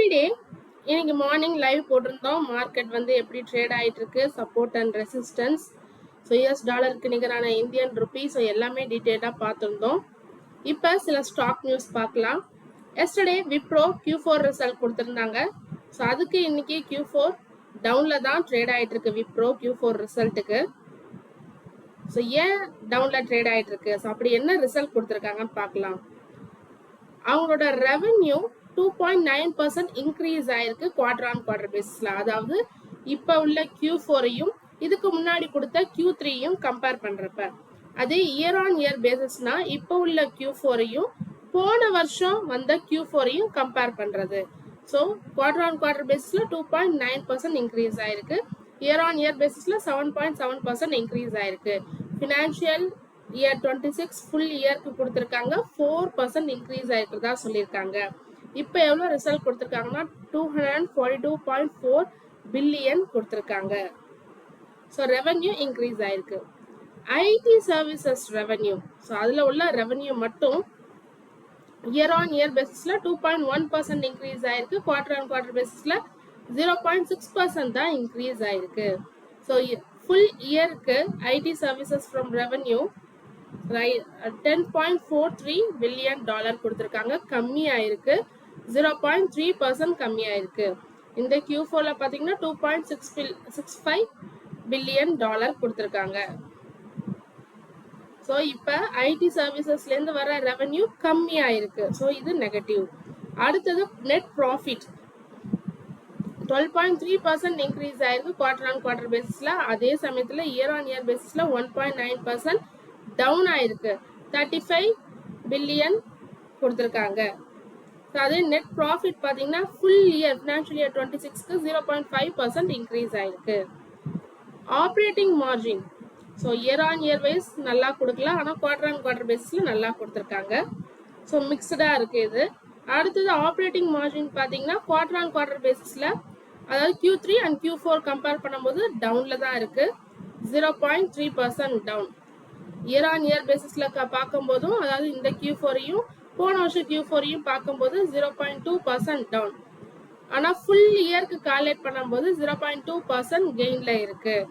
Everyday இன்னைக்கு morning live போட்டிருந்தோம். Market வந்து எப்படி ட்ரேட் ஆகிட்டு இருக்கு, support and resistance, so US டாலருக்கு நிகரான இந்தியன் ருபி, ஸோ எல்லாமே டீட்டெயிலாக பார்த்துருந்தோம். இப்போ சில ஸ்டாக் நியூஸ் பார்க்கலாம். எஸ்டர்டே விப்ரோ Q4 ரிசல்ட் கொடுத்துருந்தாங்க. ஸோ அதுக்கு இன்னைக்கு Q4 டவுனில் தான் ட்ரேட் ஆகிட்டு இருக்கு. விப்ரோ Q4 ரிசல்ட்டுக்கு ஸோ ஏன் டவுனில் ட்ரேட் ஆகிட்டு இருக்கு, ஸோ அப்படி என்ன ரிசல்ட் கொடுத்துருக்காங்கன்னு பார்க்கலாம். அவங்களோட ரெவென்யூ 2.9% இன்க்ரீஸ் ஆயிருக்கு குவார்டர் ஆன் குவார்டர் பேசிஸ்ல. அதாவது இப்போ உள்ள Q4ஐயும் இதுக்கு முன்னாடி கொடுத்த Q3யும் கம்பேர் பண்றப்ப, அதே இயர் ஆன் இயர் பேசிஸ்னா இப்போ உள்ள Q4ஐயும் போன வருஷம் வந்த Q4ஐயும் கம்பேர் பண்றது. ஸோ குவார்டர் ஆன் குவார்டர் பேசிஸ்ல 2.9% இன்க்ரீஸ் ஆயிருக்கு. இயர் ஆன் இயர் பேசிஸ்ல 7.7% இன்க்ரீஸ் ஆயிருக்கு. ஃபினான்ஷியல் இயர் 26 ஃபுல் இயருக்கு கொடுத்துருக்காங்க 4% இன்க்ரீஸ் ஆயிருக்கிறதா சொல்லியிருக்காங்க. இப்போ எவ்வளோ ரிசல்ட் கொடுத்துருக்காங்கன்னா 242.4 பில்லியன் கொடுத்துருக்காங்க. ஸோ ரெவென்யூ இன்க்ரீஸ் ஆயிருக்கு. ஐடி சர்வீசஸ் ரெவென்யூ, ஸோ அதில் உள்ள ரெவென்யூ மட்டும் இயர் ஆன் இயர் பேசிஸில் 2.1% இன்க்ரீஸ் ஆயிருக்கு. குவார்டர் ஆன் குவார்டர் பேசிஸில் 0.6% தான் இன்க்ரீஸ் ஆயிருக்கு. ஸோ ஃபுல் இயருக்கு ID services from revenue 10.43 billion dollar கொடுத்துருக்காங்க. கம்மியாயிருக்கு, 0.3% கம்மியாயிருக்கு. இந்த Q4ல பார்த்தீங்கன்னா 2.65 பில்லியன் டாலர் கொடுத்துருக்காங்க. ஸோ இப்போ ஐடி சர்வீசஸ்லேருந்து வர ரெவென்யூ கம்மியாயிருக்கு. ஸோ இது நெகட்டிவ். அடுத்தது நெட் ப்ராஃபிட் 12.3% இன்க்ரீஸ் ஆயிருக்கு குவார்டர் ஆன் குவார்டர் பேசிஸ்ல. அதே சமயத்தில் இயர் ஆன் இயர் பேசிஸ்ல 1.9% டவுன் ஆயிருக்கு. 35 பில்லியன் கொடுத்துருக்காங்க. ஸோ அதே நெட் ப்ராஃபிட் பார்த்தீங்கன்னா ஃபுல் இயர் ஃபினான்ஷியல் இயர் 26க்கு 0.5% இன்க்ரீஸ் ஆயிருக்கு. Operating margin, so year on year wise நல்லா கொடுக்கலாம், ஆனால் குவார்டர் ஆன் குவார்டர் பேசிஸில் நல்லா கொடுத்துருக்காங்க. ஸோ மிக்சடாக இருக்குது இது. அடுத்தது ஆப்ரேட்டிங் மார்ஜின் பார்த்தீங்கன்னா குவார்டர் ஆன் குவார்டர் பேசிஸில், அதாவது Q3 அண்ட் Q4 கம்பேர் பண்ணும்போது டவுனில் தான் இருக்குது, 0.3% டவுன். இயர் ஆன் இயர் பேசிஸில் பார்க்கும்போதும், அதாவது இந்த Q4ஐயும் போன வருஷம் Q4ஐயும் பார்க்கும்போது 0.2% டவுன். ஆனால் ஃபுல் இயருக்கு கால்குலேட் பண்ணும்போது 0.2% கெயினில் இருக்குது.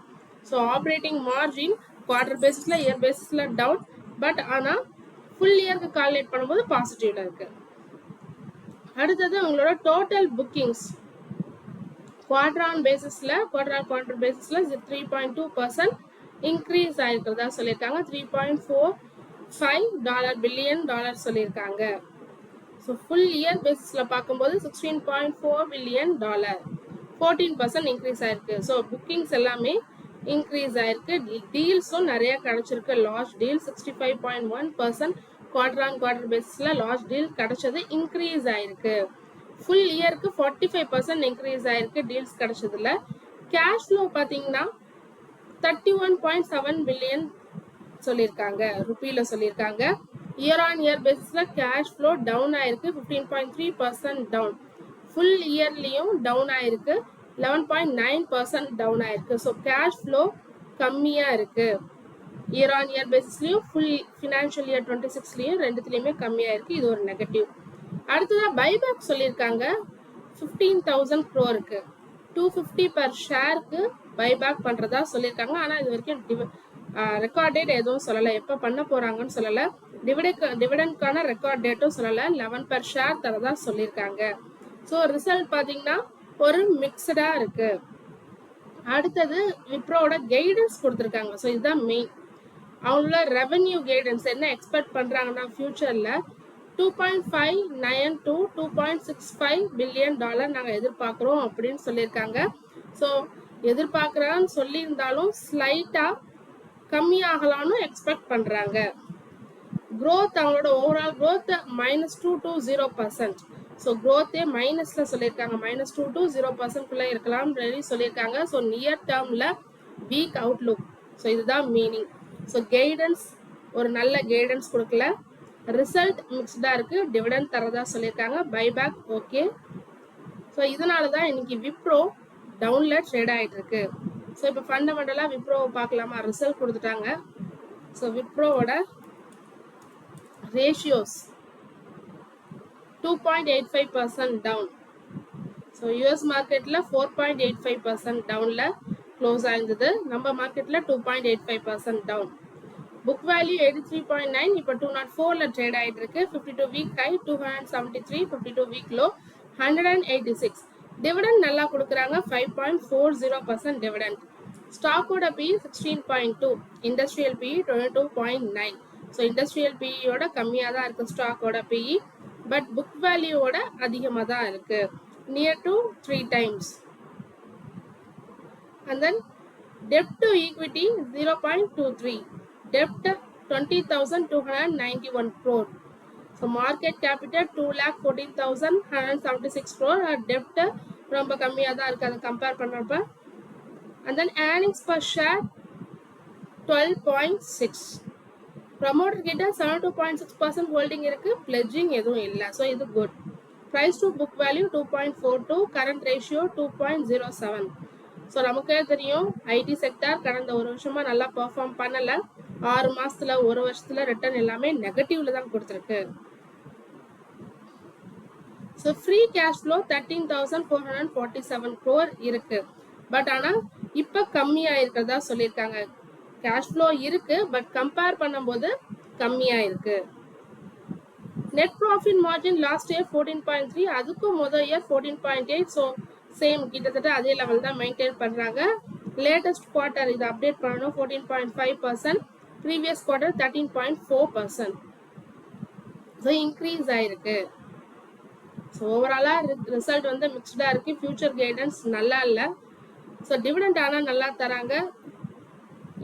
ஸோ ஆப்ரேட்டிங் மார்ஜின் குவார்டர் பேசிஸில் இயர் பேசிஸில் டவுன், பட் ஆனால் ஃபுல் இயருக்கு கால்குலேட் பண்ணும்போது பாசிட்டிவ்ல இருக்குது. அடுத்தது உங்களோட total bookings quarter on quarter பேசிஸில் 3.2% இன்க்ரீஸ் ஆயிருக்கிறதா சொல்லியிருக்காங்க. 3.45 பில்லியன் டாலர் சொல்லியிருக்காங்க. ஸோ ஃபுல் இயர் பேசிஸில் பார்க்கும்போது 16.4 பில்லியன் டாலர், 14% இன்க்ரீஸ் ஆயிருக்கு. ஸோ புக்கிங்ஸ் எல்லாமே இன்க்ரீஸ் ஆயிருக்கு. டீல்ஸும் நிறைய கிடைச்சிருக்கு. Large deal 65.1% quarter on quarter பேசிஸில் லார்ஜ் டீல் கிடைச்சது இன்க்ரீஸ் ஆயிருக்கு. ஃபுல் இயருக்கு 45% இன்க்ரீஸ் ஆயிருக்கு டீல்ஸ் கிடைச்சதுல. கேஷ் ஃப்ளோ பார்த்தீங்கன்னா 31.7 பில்லியன் சொல்லியிருக்காங்க, ருப்பியில் சொல்லியிருக்காங்க. இயர் ஆன் இயர் பேசிஸில் கேஷ் ஃப்ளோ டவுன் ஆயிருக்கு, 15.3% டவுன். ஃபுல் இயர்லேயும் டவுன் ஆயிருக்கு, 11.9% டவுன் ஆயிருக்கு. ஸோ கேஷ் ஃப்ளோ கம்மியாக இருக்கு. இயர் ஆன் இயர் பேசிஸ்லையும் ஃபுல் ஃபினான்ஷியல் இயர் 26லையும் ரெண்டுத்துலேயுமே கம்மியாக இருக்குது. இது ஒரு நெகட்டிவ். அடுத்ததாக பைபேக் சொல்லியிருக்காங்க 15,000 crore, 250 பர் ஷேருக்கு பைபேக் பண்ணுறதா சொல்லியிருக்காங்க. ஆனால் இது வரைக்கும் ரெக்கார்ட் டேட் எதுவும் சொல்லலை, எப்போ பண்ண போகிறாங்கன்னு சொல்லலை. டிவிடெண்ட்கான ரெக்கார்ட் டேட்டும் சொல்லலை. 11 பர் ஷேர் தரதா சொல்லியிருக்காங்க. ஸோ ரிசல்ட் பார்த்தீங்கன்னா ஒரு மிக்சடாக இருக்கு. அடுத்தது விப்ரோட கைடன்ஸ் கொடுத்துருக்காங்க. ஸோ இதுதான் மெயின். அவங்களோட ரெவென்யூ கைடன்ஸ் என்ன எக்ஸ்பெக்ட் பண்ணுறாங்கன்னா ஃபியூச்சரில் 2.59 to 2.65 பில்லியன் டாலர் நாங்கள் எதிர்பார்க்குறோம் அப்படின்னு சொல்லியிருக்காங்க. ஸோ எதிர்பார்க்குறான்னு சொல்லியிருந்தாலும் ஸ்லைட்டாக கம்மியாகலான்னு எக்ஸ்பெக்ட் பண்ணுறாங்க. க்ரோத், அவங்களோட ஓவரால் க்ரோத் -2 to 0%. ஸோ க்ரோத்தே மைனஸில் சொல்லியிருக்காங்க, -2 to 0%குள்ளே இருக்கலாம்னு சொல்லியிருக்காங்க. ஸோ நியர் டேர்மில் வீக் அவுட்லுக். ஸோ இதுதான் மீனிங். ஸோ கைடன்ஸ் ஒரு நல்ல கைடன்ஸ் கொடுக்கல. ரிசல்ட் மிக்ஸ்டாக இருக்குது. டிவிடெண்ட் தரதா சொல்லியிருக்காங்க. Buyback okay. ஸோ இதனால தான் இன்னைக்கு விப்ரோ டவுனில் ட்ரேட் ஆகிட்டு இருக்கு. ஸோ இப்போ ஃபண்டமெண்டலாக விப்ரோவை பார்க்கலாமா? ரிசல்ட் கொடுத்துட்டாங்க. ஸோ விப்ரோவோட ரேஷியோஸ் 2.85% down. ஸோ யூஎஸ் மார்க்கெட்டில் 4.85% டவுனில் க்ளோஸ் ஆயிருந்தது. நம்ம மார்க்கெட்டில் 2.85% டவுன். புக் வேல்யூ 83.9, இப்போ 204ல் ட்ரேட் ஆகிட்டு இருக்கு. 52 week high 273, 52 week low 186. Dividend நல்லா கொடுக்குறாங்க, 5.40% டிவிடெண்ட். ஸ்டாக்கோட P 16.2, industrial P 22.9. So industrial பிஇயோட கம்மியாக தான் இருக்குது ஸ்டாக்கோட பிஇ, பட் புக் வேல்யூவோட அதிகமாக தான் இருக்கு, near to 3 times. And then debt to equity 0.23, debt 20,291 crore. So market capital 2,14,176 crore, debt ரொம்ப கம்மியாக தான் இருக்குது அதை கம்பேர் பண்ணுறப்ப. And then earnings per share 12.6. promoter கிட்ட 72.6% holding இருக்கு, pledging எதுவும் இல்லை, ஸோ இது good. price to book value 2.42, current ratio 2.07. So நமக்கே தெரியும் ஐடி செக்டார் கடந்த ஒரு வருஷமா நல்லா பெர்ஃபார்ம் பண்ணலை. 6 மாசத்துல 1 வருஷத்துல ரிட்டர்ன் எல்லாமே நெகட்டிவ்ல தான் கொடுத்துருக்கு. So free cash flow 13,447 crore இருக்கு, பட் ஆனால் இப்போ கம்மியாக இருக்கிறதா சொல்லியிருக்காங்க. கேஷ் ஃப்ளோ இருக்கு, பட் கம்பேர் பண்ணும்போது கம்மியாக இருக்கு. Net profit margin last year 14.3, அதுக்கும் முதல் இயர் 14.8. ஸோ சேம் கிட்டத்தட்ட அதே லெவல் தான் மெயின்டைன் பண்ணுறாங்க. லேட்டஸ்ட் குவார்ட்டர் இதை அப்டேட் பண்ணணும், 14.5%, ப்ரீவியஸ் குவார்ட்டர் 13.4%. ஸோ இன்க்ரீஸ் ஆயிருக்கு. ஸோ ஓவராலாக ரிசல்ட் வந்து மிக்ஸ்டாக இருக்குது, ஃபியூச்சர் கைடன்ஸ் நல்லா இல்லை. ஸோ டிவிடெண்ட் ஆனால் நல்லா தராங்க.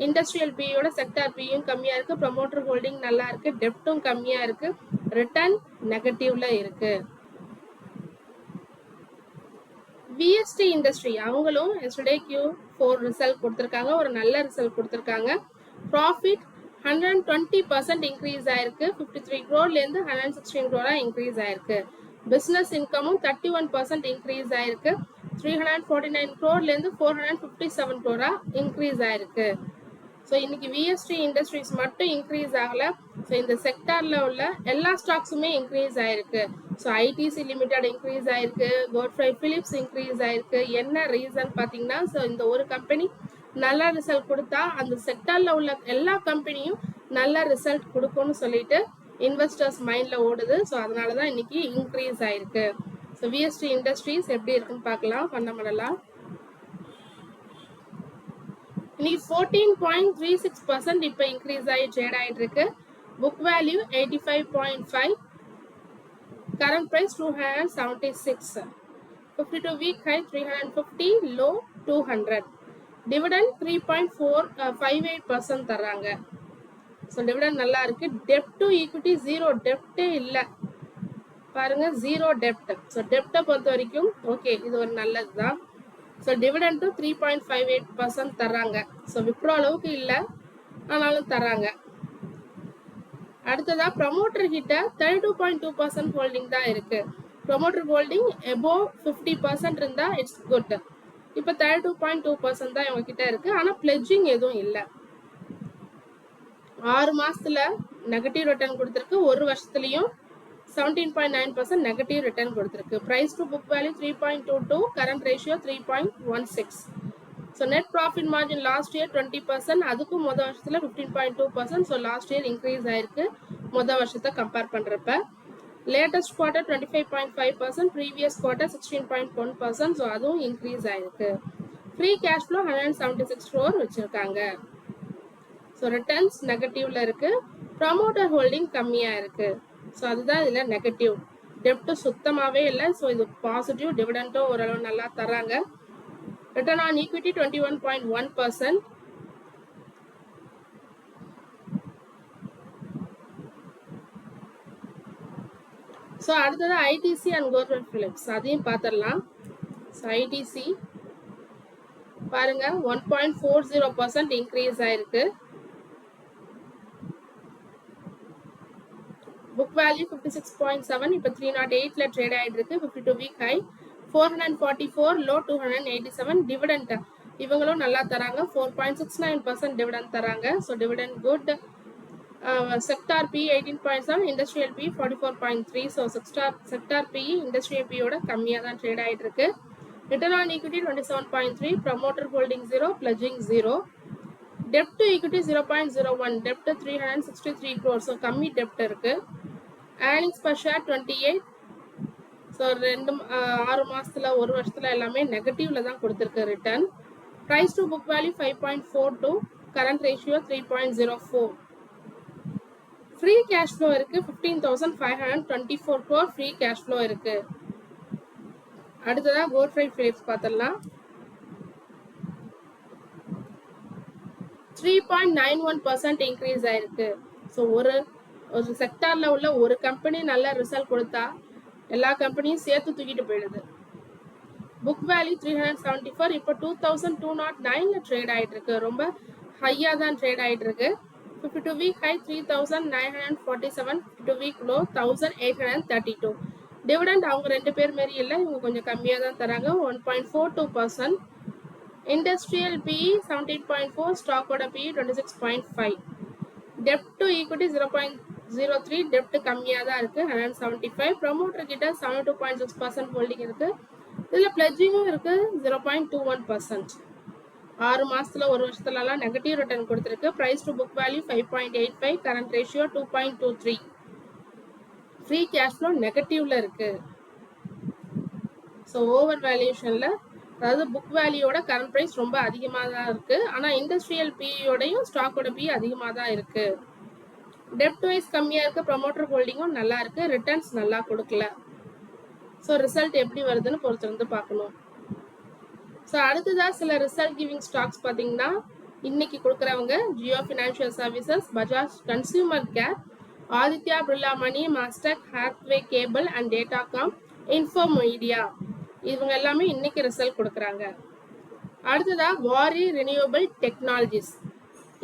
இண்டஸ்ட்ரியல் பியோட செக்டார் பியும் கம்மியாக இருக்குது, ப்ரமோட்டர் ஹோல்டிங் நல்லா இருக்குது, டெப்டும் கம்மியாக இருக்குது, ரிட்டர்ன் நெகட்டிவ்ல இருக்கு. விஎஸ்டி இண்டஸ்ட்ரி அவங்களும் எஸ்டர்டே Q4 ரிசல்ட் கொடுத்துருக்காங்க, ஒரு நல்ல ரிசல்ட் கொடுத்துருக்காங்க. ப்ராஃபிட் 120% இன்க்ரீஸ் ஆயிருக்கு, 53 crore-லேருந்து 116 crore இன்க்ரீஸ் ஆயிருக்கு. பிஸ்னஸ் இன்கமும் 31% இன்க்ரீஸ் ஆயிருக்கு, 349 crore-லேருந்து 457 crore இன்க்ரீஸ் ஆயிருக்கு. ஸோ இன்னைக்கு விஎஸ்டி இண்டஸ்ட்ரீஸ் மட்டும் இன்க்ரீஸ் ஆகல, ஸோ இந்த செக்டார்ல உள்ள எல்லா ஸ்டாக்ஸுமே இன்க்ரீஸ் ஆயிருக்கு. ஸோ ஐடிசி லிமிடெட் இன்க்ரீஸ் ஆயிருக்கு, கோட்ஃப்ரை பிலிப்ஸ் இன்க்ரீஸ் ஆயிருக்கு. என்ன ரீசன் பார்த்தீங்கன்னா, ஸோ இந்த ஒரு கம்பெனி நல்ல ரிசல்ட் கொடுத்தா அந்த செக்டார்ல உள்ள எல்லா கம்பெனியும் நல்ல ரிசல்ட் கொடுக்கும்னு சொல்லிட்டு இன்வெஸ்டர்ஸ் மைண்ட்ல ஓடுது. ஸோ அதனால தான் இன்னைக்கு இன்க்ரீஸ் ஆயிருக்கு. ஸோ விஎஸ்டி இண்டஸ்ட்ரீஸ் எப்படி இருக்குன்னு பார்க்கலாம் ஃபண்டமெண்டலா. இன்னைக்கு 14.36% இப்போ இன்க்ரீஸ் ஆகி ட்ரேட் ஆகிட்டு இருக்கு. Book value 85.5, current price 276, 52 week high 350, low 200. Dividend 3.58% தர்றாங்க. ஸோ டிவிடெண்ட் நல்லா இருக்கு. டெப்ட் டு ஈக்விட்டி 0, டெப்டே இல்லை பாருங்க, 0 டெப்ட். ஸோ டெப்டை பொறுத்த வரைக்கும் ஓகே, இது ஒரு நல்லது தான். ஸோ டிவிடெண்ட் 3.58% தர்றாங்க. ஸோ விப்ரோ அளவுக்கு இல்லை, ஆனாலும் தர்றாங்க. அடுத்ததா ப்ரமோட்டர் கிட்ட 32.2% ஹோல்டிங் தான் இருக்கு. ப்ரமோட்டர் ஹோல்டிங் எபோவ் 50% இருந்தா இட்ஸ் குட். இப்போ 32.2% தான் இவங்க கிட்ட இருக்கு, ஆனால் பிளெட்ஜிங் எதுவும் இல்லை. 6 மாசத்துல நெகட்டிவ் ரிட்டர்ன் கொடுத்துருக்கு, ஒரு வருஷத்துலயும் 17.9% நெகட்டிவ் ரிட்டர்ன் கொடுத்துருக்கு. Price to book value 3.22, current ratio 3.16. So net profit margin last year 20%, அதுக்கும் மொதல் வருஷத்துல 15.2%. ஸோ லாஸ்ட் இயர் இன்க்ரீஸ் ஆயிருக்கு மொதல் வருஷத்தை கம்பேர் பண்றப்ப. Latest quarter 25.5%, previous quarter 16.1%. So அதுவும் இன்க்ரீஸ் ஆயிருக்கு. ஃப்ரீ கேஷ் ஃப்ளோ 176 crore வச்சிருக்காங்க. ஸோ ரிட்டர்ன்ஸ் நெகட்டிவ்ல இருக்கு, ப்ரமோட்டர் ஹோல்டிங் கம்மியா இருக்கு. ஸோ அதுதான் இதுல நெகட்டிவ். டெப்ட் சுத்தமாவே இல்லை, ஸோ இது பாசிட்டிவ். டிவிடெண்டும் ஓரளவு நல்லா தராங்க. Return on equity 21.1%. ஸோ அடுத்தது ஐடிசி அண்ட் கோட்ஃப்ரை பிலிப்ஸ், அதையும் பார்த்துடலாம். ஸோ ஐடிசி பாருங்க 1.40% இன்க்ரீஸ் ஆயிருக்கு. புக் வேல்யூ 56.7, இப்போ 308ல ட்ரேட் ஆயிட்டு இருக்கு. 52 வீக் ஹை 444, லோ 287. டிவிடெண்ட் இவங்களும் நல்லா தராங்க, 4.69% டிவிடெண்ட் தராங்க. So dividend good. Sector P 18.7, industrial P 44.3. So sector P industrial பியோட கம்மியாக தான் ட்ரேட் ஆகிட்டு இருக்கு. Return on equity 27.3, promoter holding 0, pledging 0. Debt to equity 0.01, debt 363 crores, so கம்மி debt இருக்கு. Earnings per share 28. ஸோ 6 மாசத்துல 1 வருஷத்துல எல்லாமே நெகட்டிவ்ல தான் கொடுத்துருக்கு return. Price to book value 5.42, current ratio 3.04. Free cash flow இருக்கு 15,524 crore free cash flow இருக்கு. அடுத்ததா Godrej Philips பார்த்தலாம். 3.91% இன்க்ரீஸ் ஆயிருக்கு. ஸோ ஒரு செக்டார்ல உள்ள ஒரு கம்பெனி நல்ல ரிசல்ட் கொடுத்தா எல்லா கம்பெனியும் சேர்த்து தூக்கிட்டு போயிடுது. புக் வேல்யூ 374, இப்போ 2209ல ட்ரேட் ஆயிட்டு இருக்கு. ரொம்ப ஹையா தான் ட்ரேட் ஆயிட்டு இருக்கு. 52 week high 3947, 52 week low 1832. Dividend அவங்க ரெண்டு பேர் மாரி இல்லை, இவங்க கொஞ்சம் கம்மியாக தான் தராங்க, 1.42%. இண்டஸ்ட்ரியல் PE 17.4, ஸ்டாக்கோட PE 26.5. டெப்ட் டு ஈக்விட்டி 0.03, டெப்ட் கம்மியாக தான் இருக்கு 175. ப்ரமோட்டர் கிட்ட 72.6% ஹோல்டிங் இருக்கு. இதில் பிளட்ஜிங்கும் இருக்கு 0.21%. 6 மாசத்துல 1 வருஷத்துலலாம் நெகட்டிவ் ரிட்டர்ன் கொடுத்துருக்கு. Price to book value 5.85, current ratio 2.23. Free cash flow நெகட்டிவ்ல இருக்கு. ஸோ ஓவர் வேல்யூஷன்ல, அதாவது புக் வேல்யூயோட கரண்ட் பிரைஸ் ரொம்ப அதிகமாக தான் இருக்கு. ஆனால் இண்டஸ்ட்ரியல் பியோடையும் ஸ்டாக்கோட பி அதிகமாக தான் இருக்கு. டெப்ட் வைஸ் கம்மியாக இருக்கு. ப்ரமோட்டர் ஹோல்டிங்கும் நல்லா இருக்கு. ரிட்டர்ன்ஸ் நல்லா கொடுக்கல. ஸோ ரிசல்ட் எப்படி வருதுன்னு பொறுத்திருந்து பார்க்கணும். ஸோ அடுத்ததாக சில ரிசல்ட் கிவிங் ஸ்டாக்ஸ் பார்த்தீங்கன்னா இன்னைக்கு கொடுக்குறவங்க Jio financial services, Bajaj consumer care, Aditya Birla money, Mastek, Hathway cable and datacom, info media, இவங்க எல்லாமே இன்னைக்கு ரிசல்ட் கொடுக்குறாங்க. அடுத்ததா வாரி ரினியூவபிள் டெக்னாலஜிஸ்,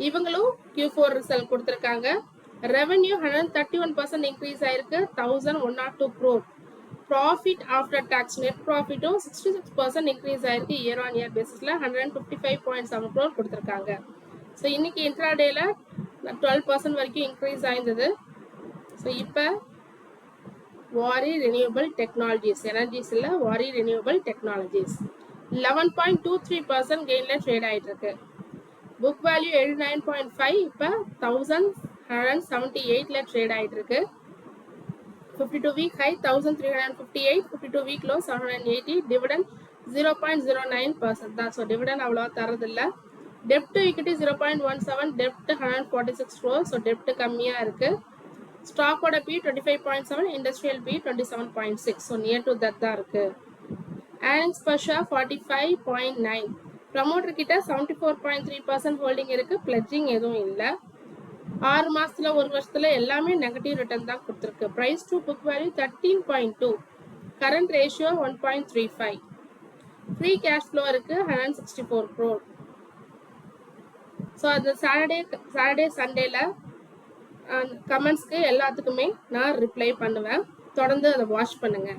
இவங்களும் Q4 ரிசல்ட் கொடுத்துருக்காங்க. ரெவன்யூ 131% இன்க்ரீஸ் ஆயிருக்கு, 1102 crore. Profit after tax net ப்ராஃபிட்டும் 66% இன்க்ரீஸ் ஆயிருக்கு இயர் ஆன் இயர் பேசிஸ்ல, 155.7 crore கொடுத்துருக்காங்க. ஸோ இன்னைக்கு இன்ட்ராடேல 12% வரைக்கும் இன்க்ரீஸ் ஆயிருந்தது. ஸோ இப்போ வாரி ரினியூவபிள் டெக்னாலஜிஸ், எனர்ஜிஸ் இல்லை, வாரி ரினியூவபிள் டெக்னாலஜிஸ் 11.23% கெயின்ல ட்ரேட் ஆயிட்டு இருக்கு. புக் வேல்யூ 89.5, இப்போ 1178ல ட்ரேட் ஆயிட்டு இருக்கு. 52 week high 1358, 52 week low 780. Dividend 0.09% தான். ஸோ டிவிடெண்ட் அவ்வளோவா தரதில்ல. டெப்ட் டு ஈக்விட்டி 0.17, டெப்ட் 146 crore. ஸோ டெப்ட் கம்மியாக இருக்கு. ஸ்டாக்கோட P 25.7, industrial P 27.6. So near to that தான் இருக்கு. Earnings per share 45.9. ப்ரமோட்டர் கிட்ட 74.3% ஹோல்டிங் இருக்கு. பிளட்ஜிங் எதுவும் இல்லை. 6 மாசத்துல 1 வருஷத்துல எல்லாமே நெகட்டிவ் ரிட்டர்ன் தான் கொடுத்துருக்கு. Price to book value 13.2, current ratio 1.35. Free cash flow இருக்கு 164 crore. ஸோ அந்த சாட்டர்டே சண்டேல கமெண்ட்ஸ்க்கு எல்லாத்துக்குமே நான் ரிப்ளை பண்ணுவேன். தொடர்ந்து அதை வாட்ச் பண்ணுங்க.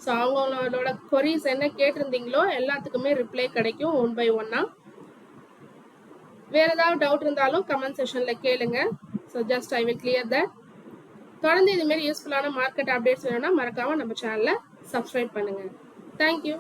ஸோ அவங்களோட கொரீஸ் என்ன கேட்டிருந்தீங்களோ எல்லாத்துக்குமே ரிப்ளை கிடைக்கும் 1 by 1. வேற ஏதாவது டவுட் இருந்தாலும் கமெண்ட் செக்ஷன்ல கேளுங்க. So just I will clear that. தொடர்ந்து இது மாதிரி யூஸ்ஃபுல்லான மார்க்கெட் அப்டேட்ஸ் வேணும்னா மறக்காம நம்ம சேனலை சப்ஸ்கிரைப் பண்ணுங்க. தேங்க்யூ.